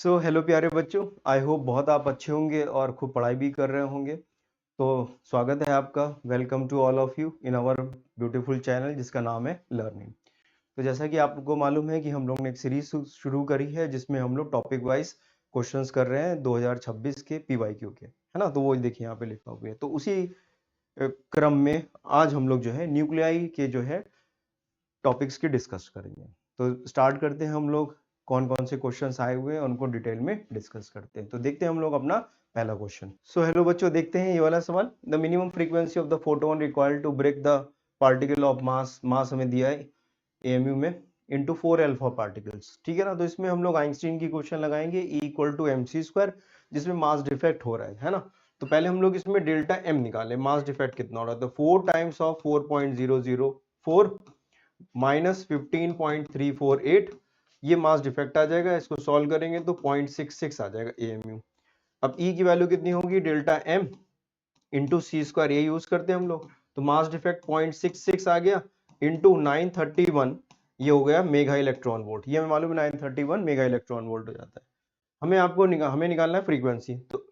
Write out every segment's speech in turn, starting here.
So hello प्यारे बच्चों, I hope बहुत आप अच्छे होंगे और खूब पढ़ाई भी कर रहे होंगे। तो स्वागत है आपका। Welcome to all of you in our beautiful channel जिसका नाम है लर्निंग। तो जैसा कि आपको मालूम है कि हम लोग ने एक सीरीज शुरू करी है जिसमें हम लोग टॉपिक वाइज क्वेश्चंस कर रहे हैं 2026 के पीवाईक्यू के, है ना। तो वो देखिए यहाँ पे लिखा हुआ है। तो उसी क्रम में आज हम लोग जो है न्यूक्लियाई के जो है टॉपिक्स की डिस्कस करेंगे। तो स्टार्ट करते हैं हम लोग। कौन कौन से क्वेश्चंस आए हुए हैं उनको डिटेल में डिस्कस करते हैं। तो देखते हैं हम लोग अपना पहला क्वेश्चन। सो हेलो बच्चों, देखते हैं ये वाला सवाल। The minimum frequency of the photon required to break the particle of mass हमें दिया है एएमयू में इनटू 4 अल्फा पार्टिकल्स। ठीक है ना। तो इसमें हम लोग आइंस्टीन की क्वेश्चन लगाएंगे E इक्वल टू mc², जिसमें मास डिफेक्ट हो रहा है ना। तो पहले हम लोग इसमें डेल्टा m निकाले, मास डिफेक्ट कितना हो रहा है। तो 4 टाइम्स ऑफ 4.004 माइनस 15.348, ये मास डिफेक्ट आ जाएगा। इसको सॉल्व करेंगे तो 0.66 आ जाएगा एएमयू। अब E की वैल्यू कितनी होगी, डेल्टा m इंटू सी², ये यूज करते हैं हम लोग। तो मास डिफेक्ट 0.66 आ गया इंटू 931, ये हो गया मेगा इलेक्ट्रॉन वोल्ट। ये हमें मालूम है 931 मेगा इलेक्ट्रॉन वोल्ट हो जाता है। हमें निकालना है फ्रीक्वेंसी। तो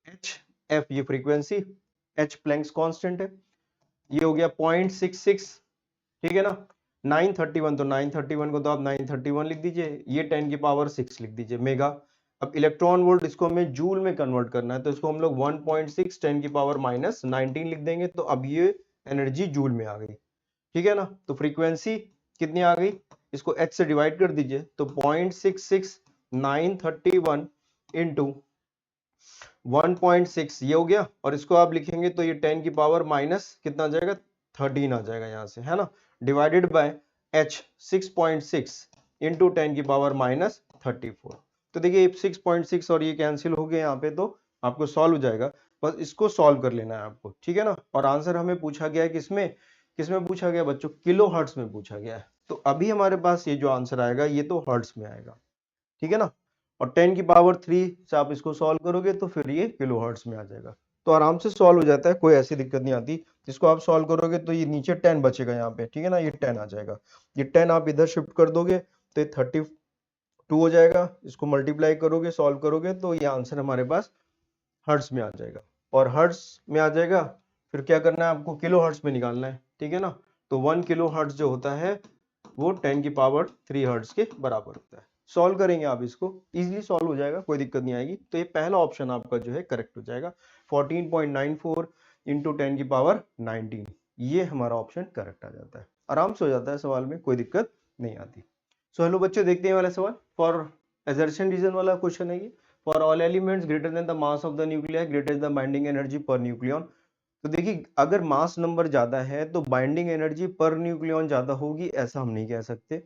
एच एफ ये फ्रीक्वेंसी, एच प्लैंक्स कांस्टेंट है, ये हो गया 0.66। ठीक है ना। 931, तो 931 को तो आप 931 लिख दीजिए, ये 10 की पावर 6 लिख दीजिए मेगा। अब इलेक्ट्रॉन वोल्ट इसको हमें जूल में कन्वर्ट करना है, तो इसको हम लोग 1.6 10 की पावर माइनस 19 लिख देंगे। तो अब ये एनर्जी जूल में आ गई। ठीक है ना। तो फ्रीक्वेंसी कितनी आ गई, इसको h से डिवाइड कर दीजिए। तो 0.66 931 इंटू 1.6 ये हो गया, और इसको आप लिखेंगे तो ये 10 की पावर माइनस कितना आ जाएगा, 13 आ जाएगा यहाँ से, है ना। डिवाइडेड बाय h 6.6 इंटू 10 की पावर माइनस 34। तो देखिए 6.6 और ये कैंसिल हो गए यहाँ पे, तो आपको सॉल्व हो जाएगा। बस इसको सॉल्व कर लेना है आपको, ठीक है ना। और आंसर हमें पूछा गया है किसमें, किसमें पूछा गया बच्चों, किलो हर्ट्ज में पूछा गया है। तो अभी हमारे पास ये जो आंसर आएगा ये तो हर्ट्ज में आएगा, ठीक है ना। और 10 की पावर 3 से आप इसको सॉल्व करोगे तो फिर ये किलो हर्ट्ज में आ जाएगा। तो आराम से सॉल्व हो जाता है, कोई ऐसी दिक्कत नहीं आती। इसको आप सॉल्व करोगे तो ये नीचे 10 बचेगा यहाँ पे, ठीक है ना। ये 10 आ जाएगा, ये 10 आप इधर शिफ्ट कर दोगे तो ये 32 हो जाएगा। इसको मल्टीप्लाई करोगे, सॉल्व करोगे तो ये आंसर हमारे पास हर्ट्ज में आ जाएगा। और हर्ट्ज में आ जाएगा, फिर क्या करना है आपको, किलो हर्ट्ज में निकालना है, ठीक है ना। तो 1 किलो हर्ट्ज जो होता है वो 10 की पावर 3 हर्ट्ज के बराबर होता है। सॉल्व करेंगे आप इसको, इजीली सॉल्व हो जाएगा, कोई दिक्कत नहीं आएगी। तो ये पहला ऑप्शन आपका जो है करेक्ट हो जाएगा। 14.94 इंटू 10 की पावर 19, ये हमारा ऑप्शन करेक्ट आ जाता है। आराम से हो जाता है सवाल में, कोई दिक्कत नहीं आती। सो हेलो बच्चों, देखते हैं वाला सवाल। फॉर assertion रीजन वाला क्वेश्चन है ये। For all elements greater than the mass of the nuclear greater the binding energy per nucleon. तो देखिए अगर मास नंबर ज्यादा है तो बाइंडिंग एनर्जी पर न्यूक्लियन ज्यादा होगी, ऐसा हम नहीं कह सकते।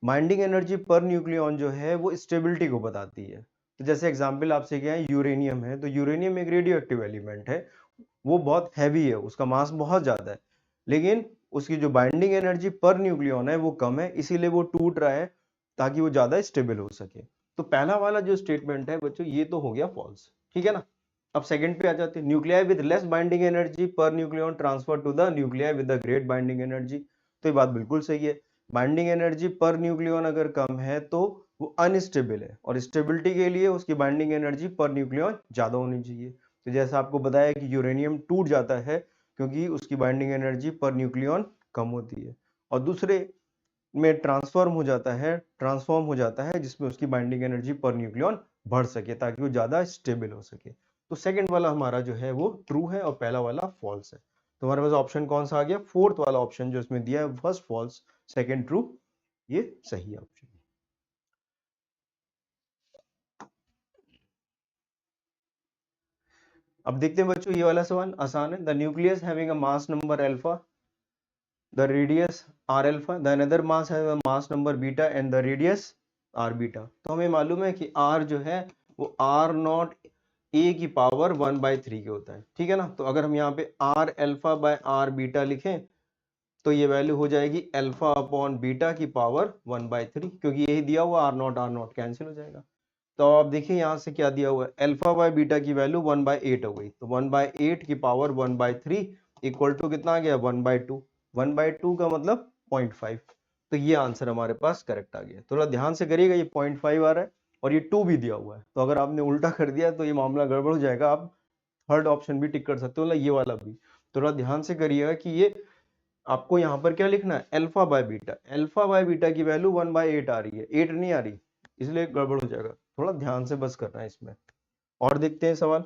बाइंडिंग एनर्जी पर न्यूक्लियन जो है वो स्टेबिलिटी को बताती है। तो जैसे एग्जांपल आपसे क्या है, यूरेनियम है, तो यूरेनियम एक रेडियो एक्टिव एलिमेंट है, वो बहुत हैवी है, उसका मास बहुत ज्यादा है, लेकिन उसकी जो बाइंडिंग एनर्जी पर न्यूक्लियन है वो कम है, इसीलिए वो टूट रहा है ताकि वो ज्यादा स्टेबल हो सके। तो पहला वाला जो स्टेटमेंट है बच्चों ये तो हो गया फॉल्स, ठीक है ना। अब सेकंड पे आ जाते हैं, nuclear with less binding energy per nucleon transfer to the nuclear with the great binding energy. तो ये बात बिल्कुल सही है। बाइंडिंग एनर्जी पर न्यूक्लियन अगर कम है तो वो अनस्टेबल है, और स्टेबिलिटी के लिए उसकी बाइंडिंग एनर्जी पर न्यूक्लियन ज्यादा होनी चाहिए। तो जैसा आपको बताया कि यूरेनियम टूट जाता है क्योंकि उसकी बाइंडिंग एनर्जी पर न्यूक्लियन कम होती है, और दूसरे में ट्रांसफॉर्म हो जाता है जिसमें उसकी बाइंडिंग एनर्जी पर न्यूक्लियन बढ़ सके ताकि वो ज्यादा स्टेबल हो सके। तो सेकंड वाला हमारा जो है वो ट्रू है और पहला वाला फॉल्स है। तो हमारे पास ऑप्शन कौन सा आ गया, फोर्थ वाला ऑप्शन जो इसमें दिया है, फर्स्ट फॉल्स सेकंड ट्रू, ये सही ऑप्शन है। अब देखते हैं बच्चों ये वाला सवाल आसान है। The nucleus having a mass number alpha, the radius r alpha, the another mass has a mass number beta and the radius r beta। तो हमें मालूम है कि r जो है वो r नॉट a की पावर 1/3 के होता है, ठीक है ना। तो अगर हम यहाँ पे r alpha by r beta लिखें तो ये वैल्यू हो जाएगी अल्फा अपॉन बीटा की पावर 1/3, क्योंकि यही दिया हुआ r नॉट कैंसिल हो जाएगा। तो आप देखिए यहाँ से क्या दिया हुआ है, अल्फा बाय बीटा की वैल्यू 1/8 हो गई, तो 1/8 की पावर 1/3 इक्वल टू कितना आ गया, 1/2। 1/2 का मतलब 0.5। तो ये आंसर हमारे पास करेक्ट आ गया। थोड़ा ध्यान से करिएगा, ये 0.5 आ रहा है और ये 2 भी दिया हुआ है, तो अगर आपने उल्टा कर दिया तो ये मामला गड़बड़ हो जाएगा। आप थर्ड ऑप्शन भी टिक कर सकते हो, मतलब ये वाला भी। थोड़ा ध्यान से करिएगा कि ये आपको यहाँ पर क्या लिखना है, alpha by beta. Alpha by beta की वैल्यू 1/8 आ रही है, 8 नहीं आ रही, इसलिए गड़बड़ हो जाएगा। थोड़ा ध्यान से बस करना है इसमें। और देखते हैं सवाल।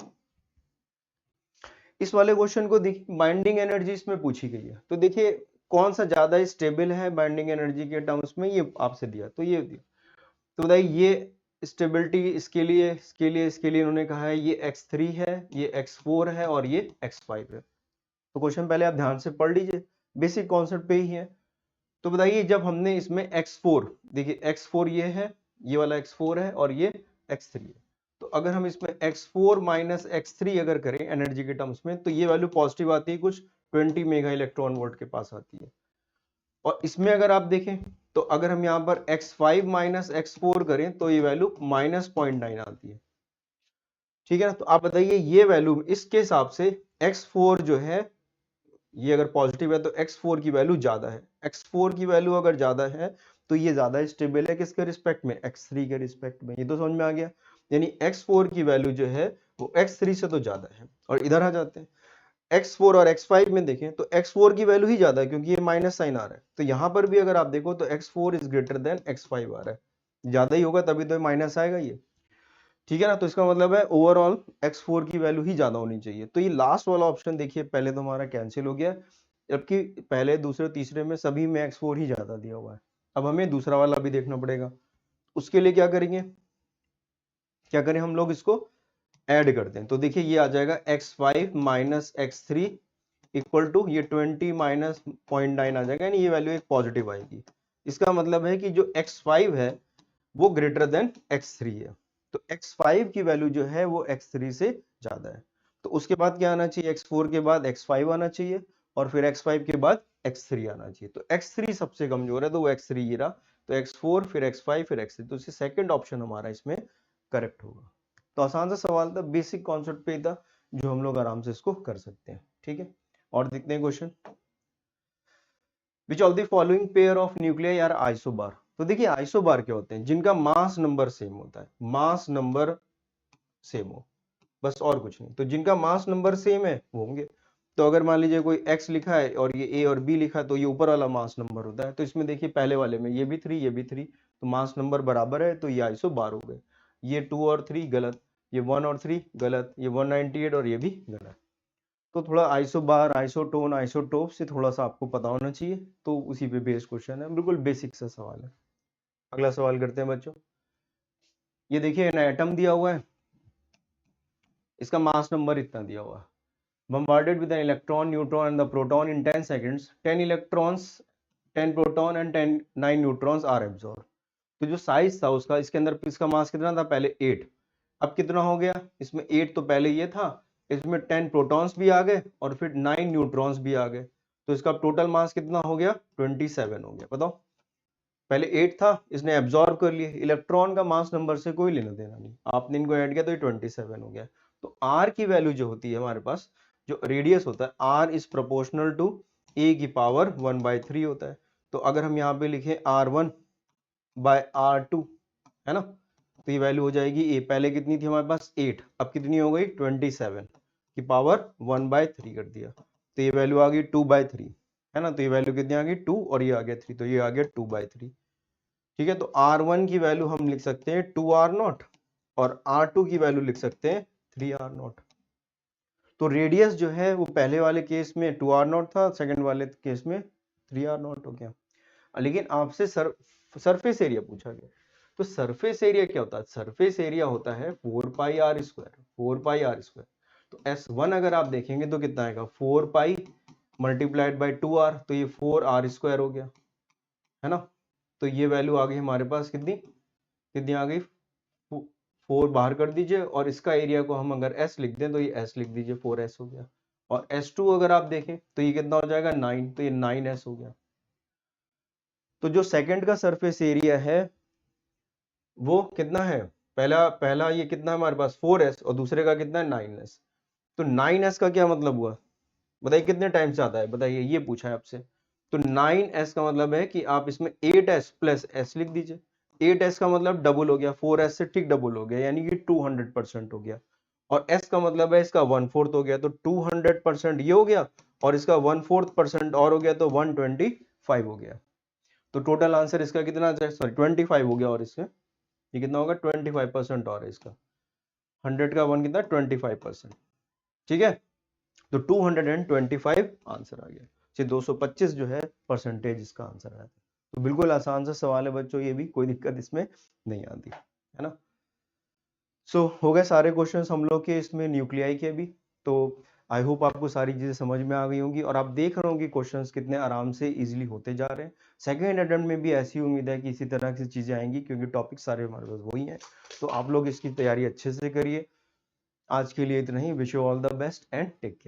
इस वाले क्वेश्चन को देखिए, बाइंडिंग एनर्जी इसमें पूछी गई है, तो देखिए कौन सा ज्यादा स्टेबल है बाइंडिंग एनर्जी के टर्म्स में, ये आपसे दिया, तो ये दिया। तो बताइए ये स्टेबिलिटी इसके लिए इन्होंने कहा है ये x3 है, ये x4 है और ये x5 है। तो क्वेश्चन पहले आप ध्यान से पढ़ लीजिए, बेसिक कॉन्सेप्ट पे ही है। तो बताइए जब हमने इसमें x4, देखिए x4 ये है, ये वाला x4 है और ये x3 है। तो अगर हम इसमें x4 माइनस x3 अगर करें एनर्जी के टर्म्स में, तो ये वैल्यू पॉजिटिव आती है, कुछ 20 मेगा इलेक्ट्रॉन वोल्ट के पास आती है। और इसमें अगर आप देखें तो अगर हम यहाँ पर x5 माइनस x4 करें तो ये वैल्यू -0.9 आती है। ठीक है ना, तो आप बताइए ये वैल्यू इसके हिसाब से x4 जो है, ये अगर पॉजिटिव है तो x4 की वैल्यू ज्यादा है। x4 की वैल्यू अगर ज्यादा है तो ये ज्यादा स्टेबल है किसके रिस्पेक्ट में, x3 के रिस्पेक्ट में। ये तो समझ में आ गया, यानी x4 की वैल्यू जो है वो x3 से तो ज्यादा है। और इधर आ जाते हैं x4 और x5 में देखें तो x4 की वैल्यू ही ज्यादा है क्योंकि ये माइनस साइन आ रहा है। तो यहां पर भी अगर आप देखो तो x4 is greater than x5 आ रहा है, ज्यादा ही होगा तभी तो माइनस आएगा ये। ठीक है ना, तो इसका मतलब है ओवरऑल x4 की वैल्यू ही ज्यादा होनी चाहिए। तो ये लास्ट वाला ऑप्शन देखिए पहले तो हमारा कैंसिल हो गया, जबकि पहले दूसरे तीसरे में सभी में x4 ही ज्यादा दिया हुआ है। अब हमें दूसरा वाला भी देखना पड़ेगा, उसके लिए क्या करेंगे, क्या करें हम लोग इसको ऐड करते हैं। तो देखिए ये आ जाएगा x5 minus x3 equal to ये 20 माइनस 0.9 आ जाएगा, यानी ये वैल्यू एक पॉजिटिव आएगी। इसका मतलब है कि जो x5 है वो ग्रेटर देन x3 है, तो x5 की वैल्यू जो है वो x3 से ज्यादा है। तो उसके बाद क्या आना चाहिए, x4 के बाद x5 आना चाहिए और फिर x5 के बाद x3 आना चाहिए। तो x3 सबसे कमजोर है तो वो x3 ही रहा, तो x4 फिर x5 फिर x3, तो इससे सेकंड ऑप्शन हमारा इसमें करेक्ट होगा। तो आसान सा सवाल था, बेसिक कॉन्सेप्ट पे था, जो हम लोग आराम से इसको कर सकते हैं। ठीक है, और देखते हैं question. Which of the following pair of nuclei are isobar. तो देखिए आइसोबार क्या होते हैं, जिनका मास नंबर सेम होता है, मास नंबर सेम हो, बस और कुछ नहीं। तो जिनका मास नंबर सेम है वो होंगे। तो अगर मान लीजिए कोई x लिखा है और ये a और b लिखा है, तो ये ऊपर वाला मास नंबर होता है। तो इसमें देखिए पहले वाले में ये भी 3 ये भी 3, तो मास नंबर बराबर है, तो ये आइसोबार हो गए। ये 2 और 3 गलत, ये 1 और 3 गलत, ये 198 और ये भी गलत। तो थोड़ा आइसोबार, आइसोटोन, आइसोटोप से थोड़ा सा आपको पता होना चाहिए, तो उसी पे बेस्ड क्वेश्चन है, बिल्कुल बेसिक सा सवाल है। अगला सवाल करते हैं बच्चों। ये देखिए ना एटम दिया हुआ है, इसका मास नंबर इतना दिया हुआ है। bombarded with an electron, neutron and the proton in 10 seconds, 10 electrons, 10 proton and 9 neutrons are absorbed। तो जो साइज था उसका, इसके अंदर इसका मास कितना था, पहले 8, अब कितना हो गया, इसमें 8 तो पहले ये था, इसमें 10 प्रोटॉन्स भी आ गए और फिर 9 न्यूट्रॉन्स भी आ गए, तो इसका टोटल मास कितना हो गया, 27 हो गया। बताओ, पहले 8 था, इसने एब्जॉर्ब कर लिए। इलेक्ट्रॉन का मास नंबर से कोई लेना देना नहीं, आपने इनको ऐड किया तो ये 27 हो गया। तो आर की वैल्यू जो होती है हमारे पास, जो रेडियस होता है, आर इज प्रोपोर्शनल टू ए की पावर 1/3 होता है। तो अगर हम यहाँ पे लिखें R1 बाय R2, है ना, तो ये वैल्यू हो जाएगी ए, पहले कितनी थी हमारे पास 8, अब कितनी हो गई 27 की पावर 1/3 कर दिया, तो ये वैल्यू आ गई 2/3, है ना। तो ये वैल्यू कितनी आ गई 2 और ये आ गया 3, तो ये आ गया 2/3। ठीक है, तो R1 की वैल्यू हम लिख सकते हैं 2R0 और R2 की वैल्यू लिख सकते हैं 3R0। तो रेडियस जो है वो पहले वाले केस में 2R0 था, सेकंड वाले केस में 3R0 हो गया। लेकिन आपसे सरफेस एरिया पूछा गया, तो सरफेस एरिया क्या होता है, सरफेस एरिया होता है 4πr², 4πr²। तो S1 अगर आप देखेंगे तो कितना आएगा, 4π मल्टीप्लाइड बाई 2r, तो ये 4r² हो गया, है ना। तो ये वैल्यू आ गई हमारे पास, कितनी कितनी आ गई, 4 बाहर कर दीजिए और इसका एरिया को हम अगर S लिख दें तो ये S लिख दीजिए, 4S हो गया। और S2 अगर आप देखें तो ये कितना हो जाएगा 9, तो ये 9S हो गया। तो जो सेकंड का सरफेस एरिया है वो कितना है, पहला पहला ये कितना है हमारे पास 4S और दूसरे का कितना है 9S। तो 9S का क्या मतलब हुआ, बताइए कितने टाइम से आता है, बताइए, ये पूछा है आपसे। तो 9S का मतलब है कि आप इसमें 8S प्लस S लिख दीजिए, 8s का मतलब डबल हो गया, 4s से ठीक डबल हो गया, यानी कि 200% हो गया। और s का मतलब है इसका 1/4 हो गया, तो 200% ये हो गया, और इसका 1/4% और हो गया, तो 125 हो गया। तो टोटल आंसर इसका कितना, सॉरी 25 हो गया, और इसमें ये कितना होगा, 25% और है इसका। 100 का 1 कितना, 25%। ठीक है, तो 225 आंसर आ गया। 225 जो है परसेंटेज इसका आंसर आया। तो बिल्कुल आसान सा सवाल है बच्चों, ये भी कोई दिक्कत इसमें नहीं आती है ना। सो हो गए सारे क्वेश्चंस हम लोग के इसमें न्यूक्लियाई के भी। तो आई होप आपको सारी चीजें समझ में आ गई होंगी, और आप देख रहे हो कि क्वेश्चंस कितने आराम से इजीली होते जा रहे हैं। सेकंड अटेम्प्ट में भी ऐसी उम्मीद है कि इसी तरह की चीजें आएंगी, क्योंकि टॉपिक सारे हमारे पास वही हैं। तो आप लोग इसकी तैयारी अच्छे से करिए। आज के लिए इतना ही। Wish you all the best and take care.